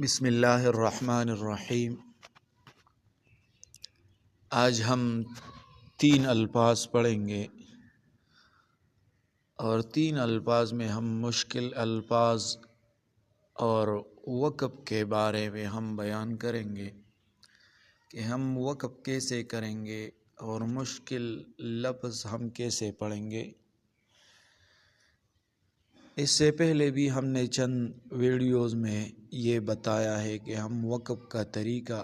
بسم اللہ الرحمن الرحیم۔ آج ہم 3 الفاظ پڑھیں گے اور 3 الفاظ میں ہم مشکل الفاظ اور وقف کے بارے میں ہم بیان کریں گے کہ ہم وقف کیسے کریں گے اور مشکل لفظ ہم کیسے پڑھیں گے۔ اس سے پہلے بھی ہم نے چند ویڈیوز میں یہ بتایا ہے کہ ہم وقف کا طریقہ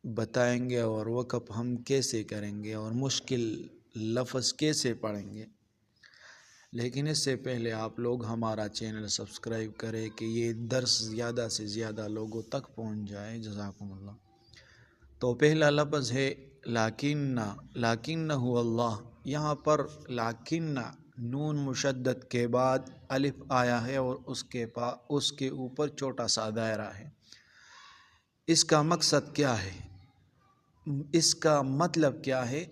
بتائیں گے اور وقف ہم کیسے کریں گے اور مشکل لفظ کیسے پڑھیں گے، لیکن اس سے پہلے آپ لوگ ہمارا چینل سبسکرائب کریں کہ یہ درس زیادہ سے زیادہ لوگوں تک پہنچ جائے۔ جزاکم اللہ۔ تو پہلا لفظ ہے لاکنہ اللہ۔ یہاں پر لاکنہ نون مشدد کے بعد الف آیا ہے اور اس کے اوپر چھوٹا سا دائرہ ہے۔ اس کا مقصد کیا ہے؟ اس کا مطلب کیا ہے؟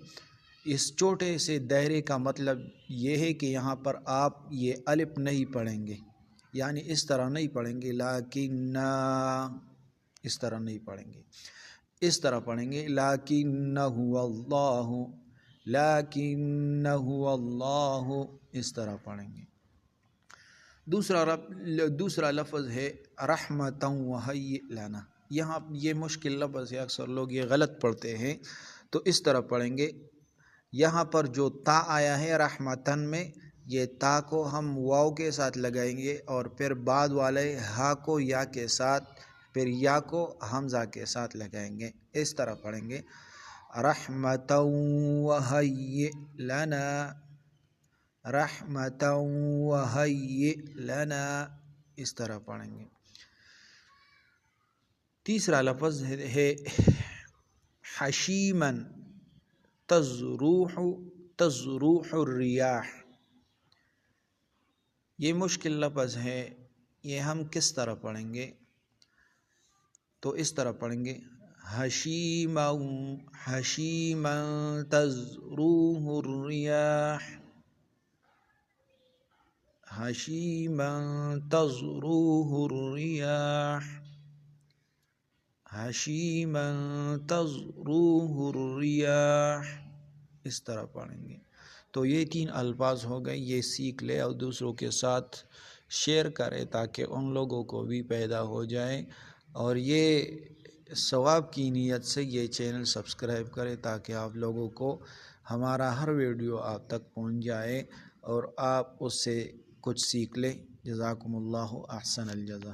اس چھوٹے سے دائرے کا مطلب یہ ہے کہ یہاں پر آپ یہ الف نہیں پڑھیں گے، یعنی اس طرح نہیں پڑھیں گے لاکنہ، اس طرح نہیں پڑھیں گے، اس طرح پڑھیں گے لاکنہ اللہ، لاکنہ اللہ، اس طرح پڑھیں گے۔ دوسرا لفظ ہے رحمتاً وہیئ لنا۔ یہاں یہ مشکل لفظ ہے، اکثر لوگ یہ غلط پڑھتے ہیں، تو اس طرح پڑھیں گے۔ یہاں پر جو تا آیا ہے رحمتاً میں، یہ تا کو ہم واو کے ساتھ لگائیں گے اور پھر بعد والے ہا کو یا کے ساتھ، پھر یا کو حمزہ کے ساتھ لگائیں گے۔ اس طرح پڑھیں گے رحمتاً وہیئ لنا، رحمتاً وہیئ لنا، اس طرح پڑھیں گے۔ تیسرا لفظ ہے حشیماً تزروح الریاح۔ یہ مشکل لفظ ہے، یہ ہم کس طرح پڑھیں گے؟ تو اس طرح پڑھیں گے حشیماً تزروح الریاح، حشیماً تزروح الریاح، حشیماً تزروح الریاح، اس طرح پڑھیں گے۔ تو یہ 3 الفاظ ہو گئے، یہ سیکھ لے اور دوسروں کے ساتھ شیئر کرے تاکہ ان لوگوں کو بھی پیدا ہو جائے، اور یہ ثواب کی نیت سے یہ چینل سبسکرائب کرے تاکہ آپ لوگوں کو ہمارا ہر ویڈیو آپ تک پہنچ جائے اور آپ اس سے کچھ سیکھ لیں۔ جزاکم اللہ احسن الجزا۔